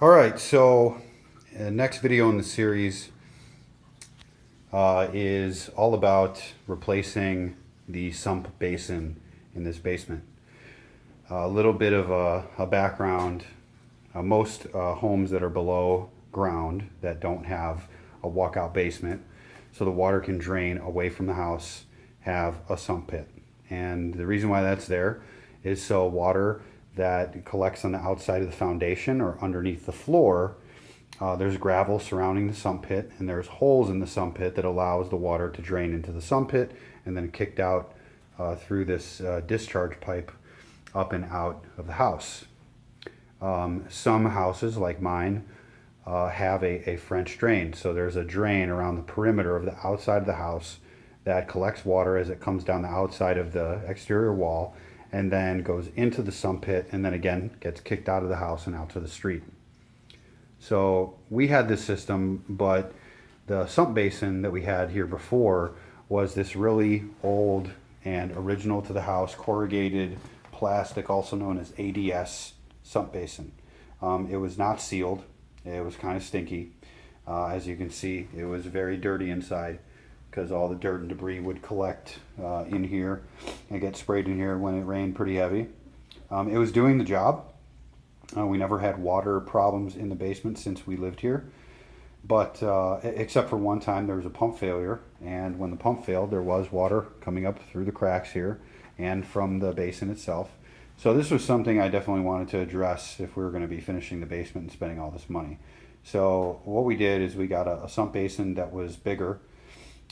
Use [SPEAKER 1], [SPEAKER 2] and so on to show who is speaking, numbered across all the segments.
[SPEAKER 1] All right, so next video in the series is all about replacing the sump basin in this basement. A little bit of a background. Most homes that are below ground that don't have a walkout basement, so the water can drain away from the house, have a sump pit. And the reason why that's there is so water that collects on the outside of the foundation or underneath the floor, there's gravel surrounding the sump pit, and there's holes in the sump pit that allows the water to drain into the sump pit and then kicked out through this discharge pipe up and out of the house. Some houses, like mine, have a French drain. So there's a drain around the perimeter of the outside of the house that collects water as it comes down the outside of the exterior wall and then goes into the sump pit and then again gets kicked out of the house and out to the street. So we had this system, but the sump basin that we had here before was this really old and original to the house corrugated plastic, also known as ADS sump basin. It was not sealed. It was kind of stinky. As you can see, it was very dirty inside because all the dirt and debris would collect in here and get sprayed in here when it rained pretty heavy. It was doing the job. We never had water problems in the basement since we lived here, but except for one time there was a pump failure, and when the pump failed there was water coming up through the cracks here and from the basin itself. So this was something I definitely wanted to address if we were going to be finishing the basement and spending all this money. So what we did is we got a sump basin that was bigger.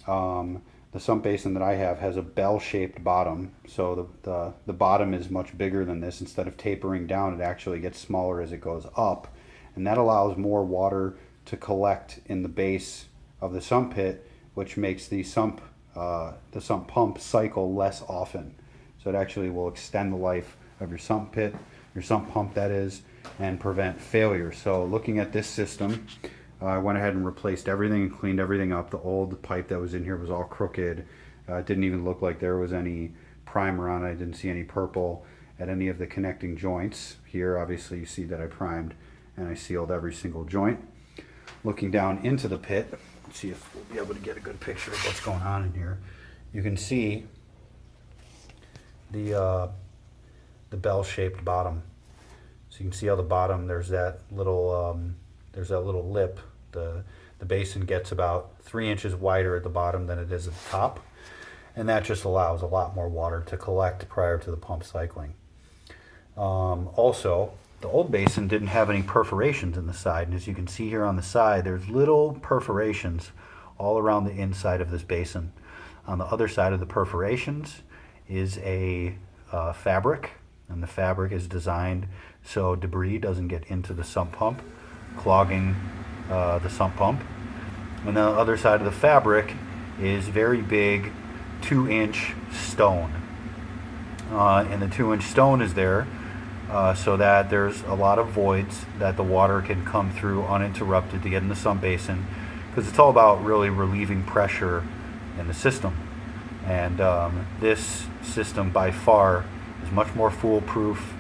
[SPEAKER 1] The sump basin that I have has a bell-shaped bottom, so the bottom is much bigger than this. Instead of tapering down, it actually gets smaller as it goes up, and that allows more water to collect in the base of the sump pit, which makes the sump pump cycle less often. So it actually will extend the life of your sump pit, your sump pump that is, and prevent failure. So looking at this system, I went ahead and replaced everything and cleaned everything up. The old pipe that was in here was all crooked. It didn't even look like there was any primer on it. I didn't see any purple at any of the connecting joints. Here, obviously, you see that I primed and I sealed every single joint. Looking down into the pit, let's see if we'll be able to get a good picture of what's going on in here. You can see the bell-shaped bottom. So you can see how the bottom, there's that little lip. The basin gets about 3 inches wider at the bottom than it is at the top, and that just allows a lot more water to collect prior to the pump cycling. Also, the old basin didn't have any perforations in the side, and as you can see here on the side, there's little perforations all around the inside of this basin. On the other side of the perforations is a fabric, and the fabric is designed so debris doesn't get into the sump pump, clogging the sump pump. And the other side of the fabric is very big 2-inch stone. And the 2-inch stone is there so that there's a lot of voids that the water can come through uninterrupted to get in the sump basin, because it's all about really relieving pressure in the system. And this system by far is much more foolproof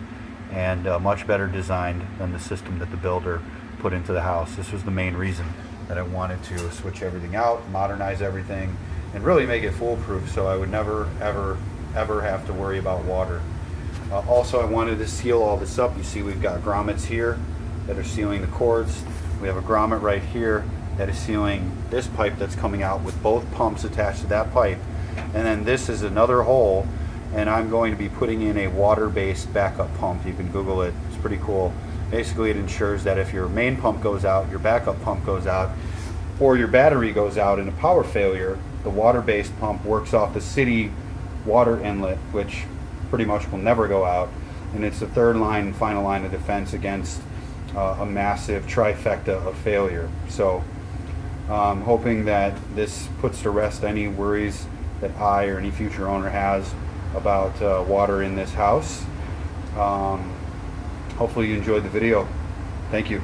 [SPEAKER 1] and much better designed than the system that the builder put into the house. This was the main reason that I wanted to switch everything out, modernize everything, and really make it foolproof so I would never, ever have to worry about water. Also, I wanted to seal all this up. You see we've got grommets here that are sealing the cords. We have a grommet right here that is sealing this pipe that's coming out with both pumps attached to that pipe. And then this is another hole, and I'm going to be putting in a water-based backup pump. You can Google it. It's pretty cool. Basically, it ensures that if your main pump goes out, your backup pump goes out, or your battery goes out in a power failure, the water-based pump works off the city water inlet, which pretty much will never go out, and it's the third line and final line of defense against a massive trifecta of failure. So I'm hoping that this puts to rest any worries that I or any future owner has about water in this house. Hopefully you enjoyed the video. Thank you.